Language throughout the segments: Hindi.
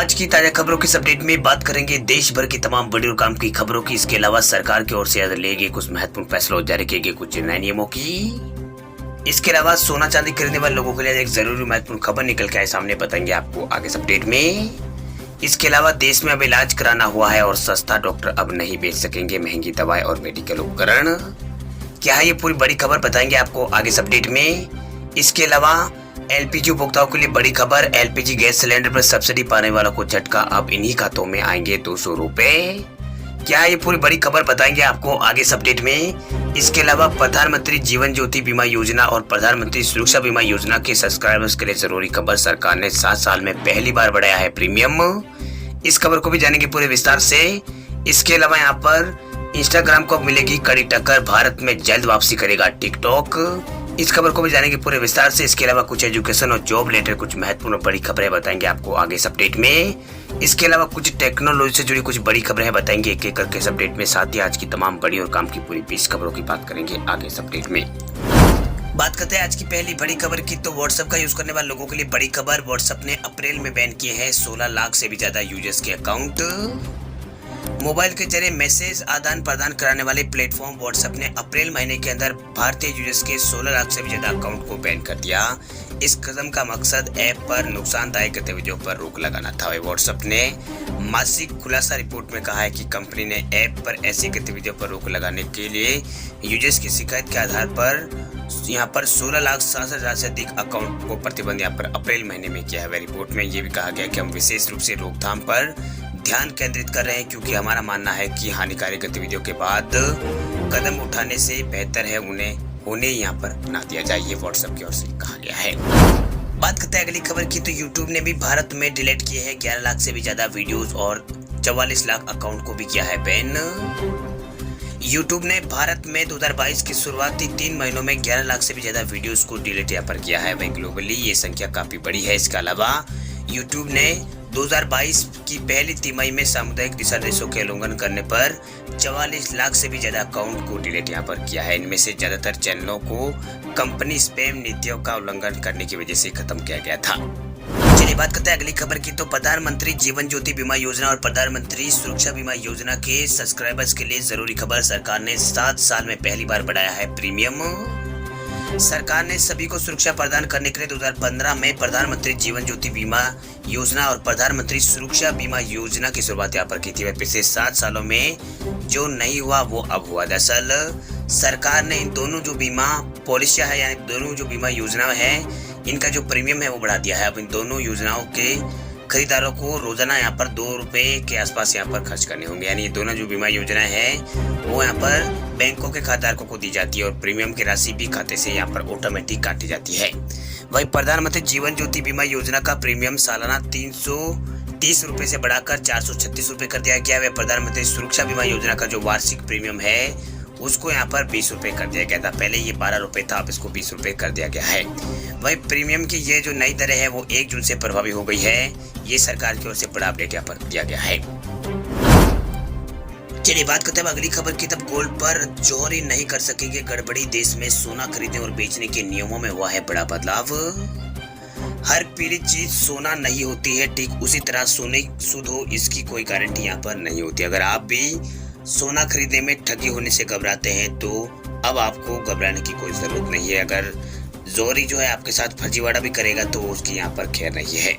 आज की ताजा खबरों की इस अपडेट में बात करेंगे देश भर की तमाम बड़ी और काम की खबरों की। इसके अलावा सरकार की ओर से लिए गए कुछ महत्वपूर्ण फैसलों और जारी किए गए कुछ नए नियमों की। इसके अलावा सोना चांदी खरीदने वाले लोगों के लिए एक जरूरी महत्वपूर्ण खबर निकल के आए सामने, बताएंगे आपको आगे इस अपडेट में। इसके अलावा देश में अब इलाज कराना हुआ है और सस्ता डॉक्टर अब नहीं बेच सकेंगे महंगी दवाएं और मेडिकल उपकरण। क्या है ये पूरी बड़ी खबर, बताएंगे आपको आगे इस अपडेट में। इसके अलावा एलपीजी उपभोक्ताओं के लिए बड़ी खबर, एलपीजी गैस सिलेंडर पर सब्सिडी पाने वालों को झटका, अब इन्हीं खातों में आएंगे 200 रुपए। क्या है ये पूरी बड़ी खबर, बताएंगे आपको आगे इस अपडेट में। इसके अलावा प्रधानमंत्री जीवन ज्योति बीमा योजना और प्रधानमंत्री सुरक्षा बीमा योजना के सब्सक्राइबर्स के लिए जरूरी खबर, सरकार ने 7 साल में पहली बार बढ़ाया है प्रीमियम। इस खबर को भी जानेंगे पूरे विस्तार से। इसके अलावा यहाँ पर इंस्टाग्राम को मिलेगी कड़ी टक्कर, भारत में जल्द वापसी करेगा टिकटॉक। इस खबर को भी जानेंगे पूरे विस्तार से। इसके अलावा कुछ एजुकेशन और जॉब रिलेटेड कुछ महत्वपूर्ण बड़ी खबरें बताएंगे आपको आगे इस अपडेट में। इसके अलावा कुछ टेक्नोलॉजी से जुड़ी कुछ बड़ी खबरें बताएंगे एक एक करके इस अपडेट में। साथ ही आज की तमाम बड़ी और काम की पूरी 20 खबरों की बात करेंगे आगे इस अपडेट में। बात करते हैं आज की पहली बड़ी खबर की, तो व्हाट्सएप का यूज करने वाले लोगों के लिए बड़ी खबर। व्हाट्सएप ने अप्रैल में बैन किए हैं 16 लाख से भी ज्यादा यूजर्स के अकाउंट। मोबाइल के जरिए मैसेज आदान प्रदान कराने वाले प्लेटफॉर्म व्हाट्सएप ने अप्रैल महीने के अंदर भारतीय यूजर्स के 16 लाख से भी ज्यादा अकाउंट को बैन कर दिया। इस कदम का मकसद ऐप पर नुकसानदायक गतिविधियों पर रोक लगाना था। व्हाट्सएप ने मासिक खुलासा रिपोर्ट में कहा है कि कंपनी ने ऐप पर ऐसी गतिविधियों पर रोक लगाने के लिए यूजर्स की शिकायत के आधार पर यहाँ पर 16,60,000 से अधिक अकाउंट को प्रतिबंध यहाँ पर अप्रैल महीने में किया है। रिपोर्ट में ये भी कहा गया कि हम विशेष रूप से रोकथाम पर ध्यान केंद्रित कर रहे हैं, क्योंकि हमारा मानना है कि हानिकारक गतिविधियों के बाद कदम उठाने से बेहतर है उन्हें यहाँ पर ना दिया जाए, ये व्हाट्सएप की ओर से कहा गया है। बात करते हैं अगली खबर की, तो यूट्यूब ने भी भारत में डिलीट किए हैं 11 लाख से भी ज्यादा वीडियोस और 44 लाख अकाउंट को भी किया है बैन। यूट्यूब ने भारत में 2022 की शुरुआती 3 महीनों में 11 लाख से भी ज्यादा वीडियोस को डिलीट यहाँ पर किया है। वहीं ग्लोबली ये संख्या काफी बड़ी है। इसके अलावा यूट्यूब ने 2022 की पहली तिमाही में सामुदायिक दिशा निर्देशों के उल्लंघन करने पर 44 लाख से भी ज्यादा अकाउंट को डिलीट यहाँ पर किया है। इनमें से ज्यादातर चैनलों को कंपनी स्पैम नीतियों का उल्लंघन करने की वजह से खत्म किया गया था। चलिए बात करते हैं अगली खबर की, तो प्रधानमंत्री जीवन ज्योति बीमा योजना और प्रधानमंत्री सुरक्षा बीमा योजना के सब्सक्राइबर्स के लिए जरूरी खबर, सरकार ने 7 साल में पहली बार बढ़ाया है प्रीमियम। सरकार ने सभी को सुरक्षा प्रदान करने के लिए 2015 में प्रधानमंत्री जीवन ज्योति बीमा योजना और प्रधानमंत्री सुरक्षा बीमा योजना की शुरुआत यहाँ पर की थी। पिछले 7 सालों में जो नहीं हुआ वो अब हुआ। दरअसल सरकार ने इन दोनों जो बीमा पॉलिसियां है, यानी दोनों जो बीमा योजना है, इनका जो प्रीमियम है वो बढ़ा दिया है। अब इन दोनों योजनाओं के खरीदारों को रोजाना यहाँ पर 2 रुपए के आसपास यहाँ पर खर्च करने होंगे। यानी ये दोनों जो बीमा योजना है वो यहाँ पर बैंकों के खाताधारकों को दी जाती है और प्रीमियम की राशि भी खाते से यहाँ पर ऑटोमेटिक काटी जाती है। वहीं प्रधानमंत्री जीवन ज्योति बीमा योजना का प्रीमियम सालाना 330 रुपए से बढ़ाकर 436 रुपए कर दिया गया है। प्रधानमंत्री सुरक्षा बीमा योजना का जो वार्षिक प्रीमियम है उसको यहाँ पर 20 रुपए कर दिया गया था। पहले ये 12 रुपए था, अब इसको 20 रुपए कर दिया गया है। वही प्रीमियम की ये जो नई दरें है वो 1 जून से प्रभावी हो गई है। ये सरकार की ओर से बड़ा अपडेट यहाँ पर दिया गया है। चलिए बात करते हैं अगली खबर की, तब गोल्ड पर चोरी नहीं कर सकेंगे गड़बड़ी, देश में सोना खरीदने और बेचने के नियमों में हुआ है बड़ा बदलाव। हर पीली चीज सोना नहीं होती है, ठीक उसी तरह सोने शुद्ध हो इसकी कोई गारंटी यहाँ पर नहीं होती। अगर आप भी सोना खरीदने में ठगी होने से घबराते हैं तो अब आपको घबराने की कोई जरूरत नहीं है। अगर जोरी जो है आपके साथ फर्जीवाड़ा भी करेगा तो उसकी यहाँ पर खैर नहीं है।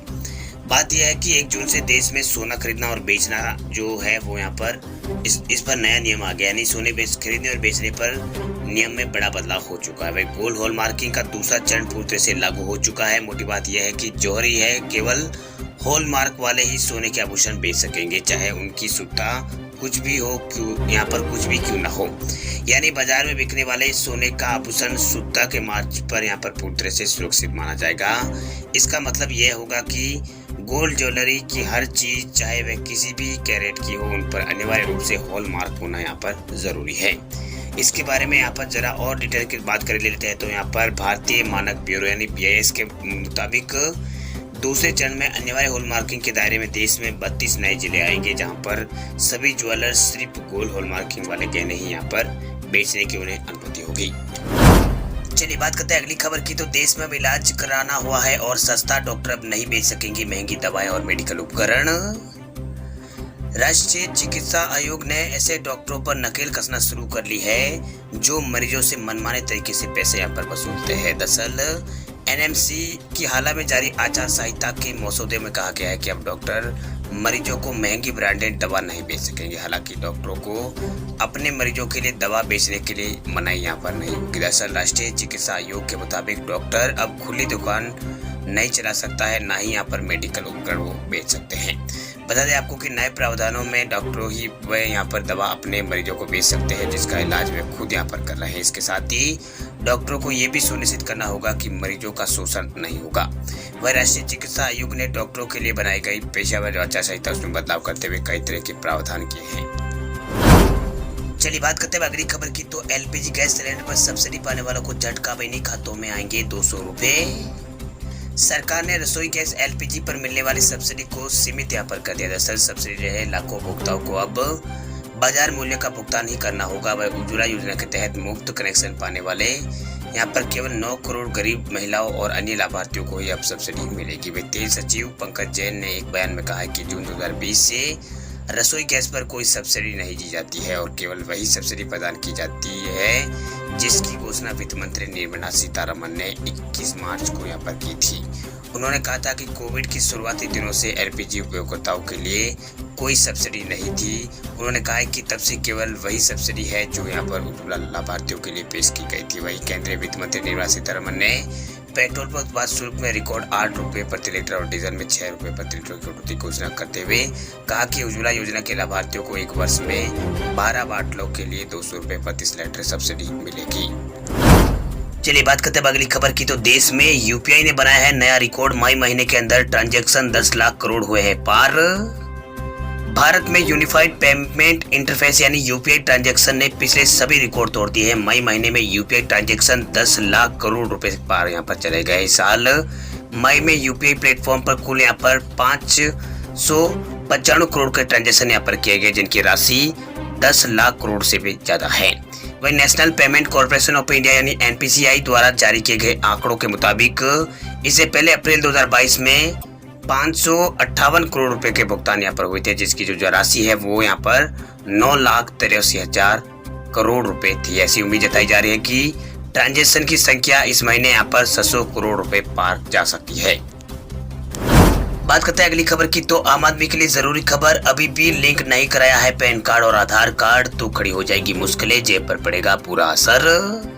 बात यह है कि 1 जून से देश में सोना खरीदना और बेचना जो है वो यहाँ पर इस पर नया नियम आ गया, यानी सोने खरीदने और बेचने पर नियम में बड़ा बदलाव हो चुका है। वही गोल्ड हॉलमार्किंग का दूसरा चरण पूरी तरह से लागू हो चुका है। मोटी बात यह है कि जौहरी है केवल हॉलमार्क वाले ही सोने के आभूषण बेच सकेंगे, चाहे उनकी शुद्धता कुछ भी हो, क्यों यहाँ पर कुछ भी क्यों ना हो। यानी बाजार में बिकने वाले सोने का आभूषण शुद्धता के मार्ग पर यहाँ पर पूरी तरह से सुरक्षित माना जाएगा। इसका मतलब यह होगा कि गोल्ड ज्वेलरी की हर चीज चाहे वह किसी भी कैरेट की हो, उन पर अनिवार्य रूप से हॉलमार्क होना यहाँ पर जरूरी है। इसके बारे में यहाँ पर जरा और डिटेल की बात कर लेते हैं, तो यहाँ पर भारतीय मानक ब्यूरो यानी BIS के मुताबिक दूसरे चरण में अनिवार्य हॉलमार्किंग के दायरे में देश में 32 नए जिले आएंगे, जहां पर सभी ज्वेलर्स सिर्फ गोल्ड हॉलमार्किंग वाले गहने ही यहां पर बेचने की उन्हें अनुमति होगी। चलिए बात करते हैं अगली खबर की। तो देश में अब इलाज कराना हुआ है और सस्ता, डॉक्टर अब नहीं बेच सकेंगे महंगी दवाएं और मेडिकल उपकरण। राष्ट्रीय चिकित्सा आयोग ने ऐसे डॉक्टरों पर नकेल कसना शुरू कर ली है जो मरीजों से मनमाने तरीके से पैसे यहाँ पर वसूलते हैं। दरअसल एनएमसी की हाल में जारी आचार संहिता के मसौदे में कहा गया है कि अब डॉक्टर मरीजों को महंगी ब्रांडेड दवा नहीं बेच सकेंगे। हालांकि डॉक्टरों को अपने मरीजों के लिए दवा बेचने के लिए मनाही यहाँ पर नहीं होगी। दरअसल राष्ट्रीय चिकित्सा आयोग के मुताबिक डॉक्टर अब खुली दुकान नहीं चला सकता है, ना ही यहाँ पर मेडिकल उपकरण वो बेच सकते हैं। बता दें आपको कि नए प्रावधानों में डॉक्टरों ही वह यहाँ पर दवा अपने मरीजों को बेच सकते हैं जिसका इलाज वे खुद यहाँ पर कर रहे हैं। इसके साथ ही डॉक्टरों को ये भी सुनिश्चित करना होगा कि मरीजों का शोषण नहीं होगा। वह राष्ट्रीय चिकित्सा आयोग ने डॉक्टरों के लिए बनाई गई पेशेवर आचार संहिता उसमें बदलाव करते हुए कई तरह के प्रावधान किए हैं। चलिए बात करते हैं अगली खबर की। तो एलपीजी गैस सिलेंडर पर सब्सिडी पाने वालों को झटका, बहनी खातों में आएंगे 200 रुपए। सरकार ने रसोई गैस एलपीजी पर मिलने वाली सब्सिडी को सीमित यहाँ पर कर दिया। दरअसल सब्सिडी रहे लाखों उपभोक्ताओं को अब बाजार मूल्य का भुगतान ही करना होगा। वह उज्ज्वला योजना के तहत मुफ्त कनेक्शन पाने वाले यहाँ पर केवल 9 करोड़ गरीब महिलाओं और अन्य लाभार्थियों को ही अब सब्सिडी मिलेगी। वित्तीय सचिव पंकज जैन ने एक बयान में कहा है कि जून 2020 से रसोई गैस पर कोई सब्सिडी नहीं दी जाती है और केवल वही सब्सिडी प्रदान की जाती है जिसकी घोषणा वित्त मंत्री निर्मला सीतारमण ने 21 मार्च को यहाँ पर की थी। उन्होंने कहा था कि कोविड की शुरुआती दिनों से एलपीजी उपयोगकर्ताओं के लिए कोई सब्सिडी नहीं थी। उन्होंने कहा कि तब से केवल वही सब्सिडी है जो यहाँ पर उज्ज्वला लाभार्थियों के लिए पेश की गई थी। वही केंद्रीय वित्त मंत्री निर्मला सीतारमण ने पेट्रोल पर उत्पाद शुल्क में रिकॉर्ड 8 रुपए प्रति लीटर और डीजल में 6 रुपए प्रति लीटर की कटौती घोषणा करते हुए कहा कि उज्ज्वला योजना के लाभार्थियों को एक वर्ष में 12 बाटलों के लिए 200 रुपए प्रति सिलेंडर सब्सिडी मिलेगी। चलिए बात करते हैं अगली खबर की। तो देश में यूपीआई ने बनाया है नया रिकॉर्ड। मई महीने के अंदर ट्रांजैक्शन 10 लाख करोड़ हुए हैं पार। भारत में यूनिफाइड पेमेंट इंटरफेस यानी यूपीआई ट्रांजैक्शन ने पिछले सभी रिकॉर्ड तोड़ दिए हैं। मई महीने में यूपीआई ट्रांजैक्शन 10 लाख करोड़ रुपए से पार यहाँ पर चले गए। इस साल मई में यूपीआई प्लेटफॉर्म पर कुल यहाँ पर 595 करोड़ के ट्रांजैक्शन यहाँ पर किए गए जिनकी राशि 10 लाख करोड़ से भी ज्यादा है। वही national payment corporation of India यानी एनपीसीआई द्वारा जारी किए गए आंकड़ों के मुताबिक इससे पहले अप्रैल 2022 में 558 करोड़ रुपए के भुगतान यहाँ पर हुए थे जिसकी जो राशि है वो यहाँ पर 9,83,000 करोड़ रुपए थी। ऐसी उम्मीद जताई जा रही है कि ट्रांजैक्शन की संख्या इस महीने यहाँ पर 600 करोड़ रुपए पार जा सकती है। बात करते हैं अगली खबर की। तो आम आदमी के लिए जरूरी खबर, अभी भी लिंक नहीं कराया है पैन कार्ड और आधार कार्ड तो खड़ी हो जाएगी मुश्किलें, जेब पर पड़ेगा पूरा असर।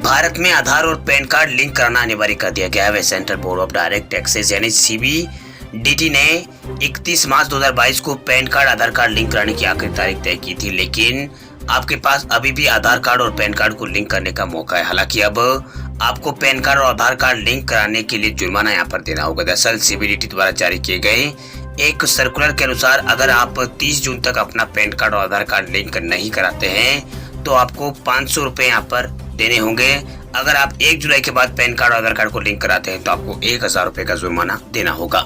भारत में आधार और पैन कार्ड लिंक कराना अनिवार्य कर दिया गया है। वह central board of direct taxes यानी सीबीडीटी ने 31 मार्च 2022 को पैन कार्ड आधार कार्ड लिंक कराने की आखिरी तारीख तय की थी, लेकिन आपके पास अभी भी आधार कार्ड और पैन कार्ड को लिंक करने का मौका है। हालांकि अब आपको पैन कार्ड और आधार कार्ड लिंक कराने के लिए जुर्माना यहाँ पर देना होगा। दरअसल सीबीडीटी द्वारा जारी किए गए एक सर्कुलर के अनुसार अगर आप 30 जून तक अपना पैन कार्ड और आधार कार्ड लिंक नहीं कराते हैं तो आपको 500 रुपए यहाँ पर देने होंगे। अगर आप 1 जुलाई के बाद पैन कार्ड और आधार कार्ड को लिंक कराते हैं तो आपको 1000 रुपए का जुर्माना देना होगा।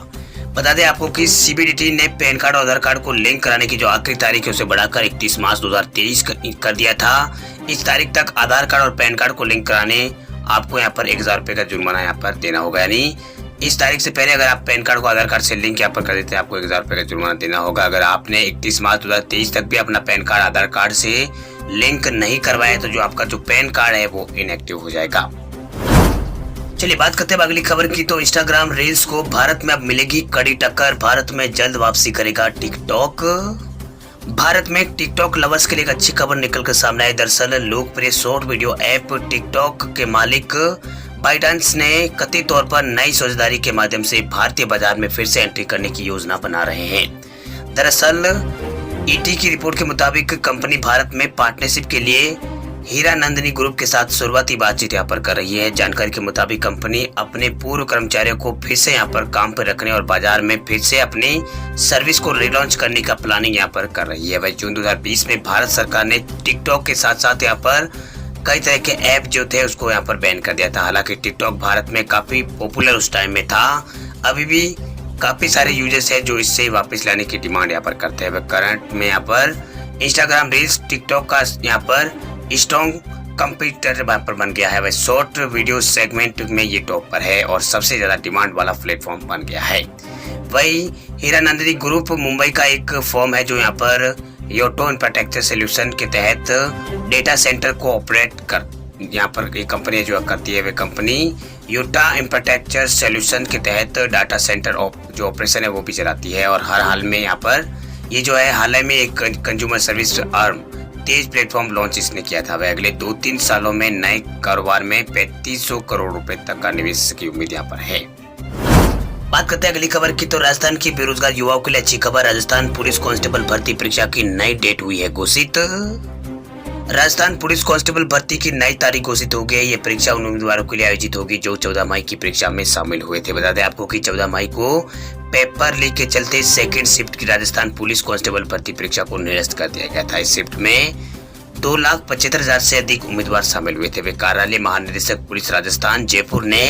बता दें आपको कि सीबीडीटी ने पैन कार्ड और आधार कार्ड को लिंक कराने की जो आखिरी तारीख है उसे बढ़ाकर 31 मार्च 2023 कर दिया था। इस तारीख तक आधार कार्ड और पैन कार्ड को लिंक कराने आपको यहाँ पर 1000 रुपए का जुर्माना यहाँ पर देना होगा। यानी इस तारीख से पहले अगर आप पैन कार्ड को आधार कार्ड से लिंक यहाँ पर कर देते हैं आपको 1000 रुपए का जुर्माना देना होगा। अगर आपने 31 मार्च 2023 तक भी अपना पैन कार्ड आधार कार्ड से लिंक नहीं करवाया तो जो आपका जो पैन कार्ड है वो इनएक्टिव हो जाएगा। चलिए बात करते हैं अगली खबर की। तो इंस्टाग्राम रील्स को भारत में अब मिलेगी कड़ी टक्कर। भारत में जल्द वापसी करेगा टिकटॉक। भारत में टिकटॉक लवर्स के लिए एक अच्छी खबर निकलकर सामने आई। दरअसल लोकप्रिय शॉर्ट वीडियो ऐप टिकटॉक के मालिक बाइडांस ने कथित तौर पर नई साझेदारी के माध्यम से भारतीय बाजार में फिर से एंट्री करने की योजना बना रहे हैं। दरअसल ईटी की रिपोर्ट के मुताबिक कंपनी भारत में पार्टनरशिप के लिए हीरा नंदिनी ग्रुप के साथ शुरुआती बातचीत यहाँ पर कर रही है। जानकारी के मुताबिक कंपनी अपने पूर्व कर्मचारियों को फिर से यहाँ पर काम पर रखने और बाजार में फिर से अपनी सर्विस को रिलॉन्च करने का प्लानिंग यहाँ पर कर रही है। वही जून 2020 में भारत सरकार ने टिकटॉक के साथ साथ यहाँ पर कई तरह के ऐप जो थे उसको यहाँ पर बैन कर दिया था। हालांकि टिकटॉक भारत में काफी पॉपुलर उस टाइम में था, अभी भी काफी सारे यूजर्स हैं जो इससे वापस लाने की डिमांड यहाँ पर करते हैं। करंट में यहाँ पर इंस्टाग्राम रील्स टिकटॉक का यहाँ पर स्ट्रॉन्ग कंप्यूटर वहाँ पर बन गया है। वह शॉर्ट वीडियो सेगमेंट में ये टॉप पर है और सबसे ज़्यादा डिमांड वाला प्लेटफॉर्म बन गया है। वही हीरानंदिनी ग्रुप मुंबई का एक फर्म है जो यहाँ पर योटो इंफ्रास्ट्रक्चर सॉल्यूशन के तहत डेटा सेंटर को ऑपरेट कर, यहाँ पर एक कंपनी जो करती है, वे कंपनी योटा इंफ्रास्ट्रक्चर सॉल्यूशन के तहत डाटा सेंटर जो ऑपरेशन है वो भी चलाती है। और हर हाल में यहाँ पर ये जो है हाल ही में एक कंज्यूमर सर्विस आर्म तेज प्लेटफॉर्म लॉन्च इसने किया था। वह अगले 2-3 सालों में नए कारोबार में 3500 करोड़ रुपए तक का निवेश की उम्मीद यहाँ पर है। बात करते हैं अगली खबर की, तो राजस्थान के बेरोजगार युवाओं के लिए अच्छी खबर। राजस्थान पुलिस कांस्टेबल भर्ती परीक्षा की नई डेट हुई है घोषित। राजस्थान पुलिस कांस्टेबल भर्ती की नई तारीख घोषित हो गई है। ये परीक्षा उन उम्मीदवारों के लिए आयोजित होगी जो 14 मई की परीक्षा में शामिल हुए थे। बता दें आपको कि 14 मई को पेपर लीक के चलते सेकंड शिफ्ट की राजस्थान पुलिस कांस्टेबल भर्ती परीक्षा को निरस्त कर दिया गया था। इस शिफ्ट में 2,75,000 से अधिक उम्मीदवार शामिल हुए थे। वे कार्यालय महानिदेशक पुलिस राजस्थान जयपुर ने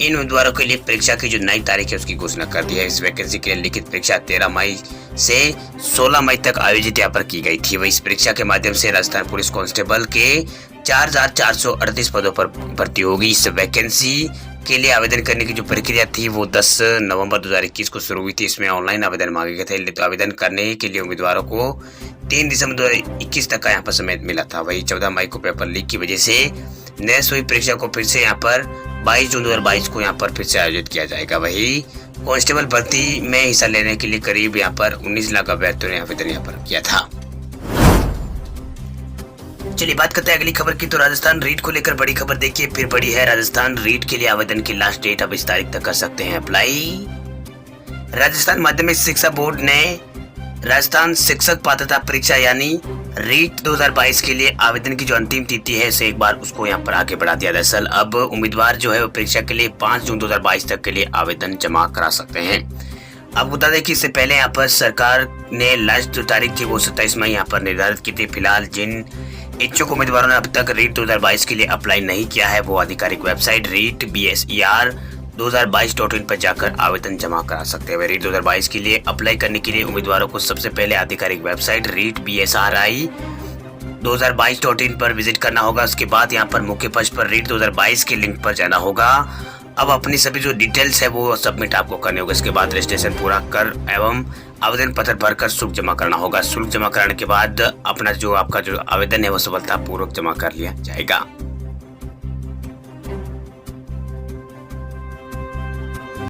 इन उम्मीदवारों के लिए परीक्षा की जो नई तारीख है उसकी घोषणा कर दी है। इस वैकेंसी के लिए लिखित परीक्षा 13 मई से 16 मई तक आयोजित यहाँ पर की गई थी। वही इस परीक्षा के माध्यम से राजस्थान पुलिस कांस्टेबल के 4,438 पदों पर भर्ती होगी। इस वैकेंसी के लिए आवेदन करने की जो प्रक्रिया थी वो 10 नवंबर 2021 को शुरू हुई थी। इसमें ऑनलाइन आवेदन मांगे गए थे। तो आवेदन करने के लिए उम्मीदवारों को 3 दिसंबर 2021 तक का यहाँ पर समय मिला था। वही 14 मई को पेपर लीक की वजह से निरस्त हुई परीक्षा को फिर से यहाँ पर 22 जून 2022 को यहाँ पर फिर से आयोजित किया जाएगा। वही कांस्टेबल भर्ती में हिस्सा लेने के लिए करीब यहाँ पर 19 लाख अभ्यर्थियों ने आवेदन यहाँ पर किया था। चलिए बात करते हैं अगली खबर की, तो राजस्थान रीट को लेकर बड़ी खबर देखिए फिर बड़ी है। राजस्थान रीट के लिए आवेदन की लास्ट डेट अब इस तारीख तक कर सकते हैं अप्लाई। राजस्थान माध्यमिक शिक्षा बोर्ड ने राजस्थान शिक्षक पात्रता परीक्षा यानी रीट 2022 के लिए आवेदन की जो अंतिम तिथि है इसे एक बार उसको यहाँ पर आगे बढ़ा दिया। दरअसल अब उम्मीदवार जो है वो परीक्षा के लिए 5 जून 2022 तक के लिए आवेदन जमा करा सकते हैं। अब बता दें कि इससे पहले यहाँ पर सरकार ने लास्ट जो तारीख थी वो 27 मई यहाँ पर निर्धारित की थी। फिलहाल जिन इच्छुक उम्मीदवारों ने अब तक रीट 2022 के लिए अप्लाई नहीं किया है वो आधिकारिक वेबसाइट रीट BSER 2022.in पर जाकर आवेदन जमा करा सकते हैं। रीट 2022 के लिए अप्लाई करने के लिए उम्मीदवारों को सबसे पहले आधिकारिक वेबसाइट रीट BSRI 2022.in पर विजिट करना होगा। उसके बाद यहाँ पर मुख्य पृष्ठ पर रीट 2022 के लिंक पर जाना होगा। अब अपनी सभी जो डिटेल्स है वो सबमिट आपको करने होगा। इसके बाद रजिस्ट्रेशन पूरा कर एवं आवेदन पत्र भरकर शुल्क जमा करना होगा। शुल्क जमा कराने के बाद अपना जो आपका जो आवेदन है वो सफलतापूर्वक जमा कर लिया जाएगा।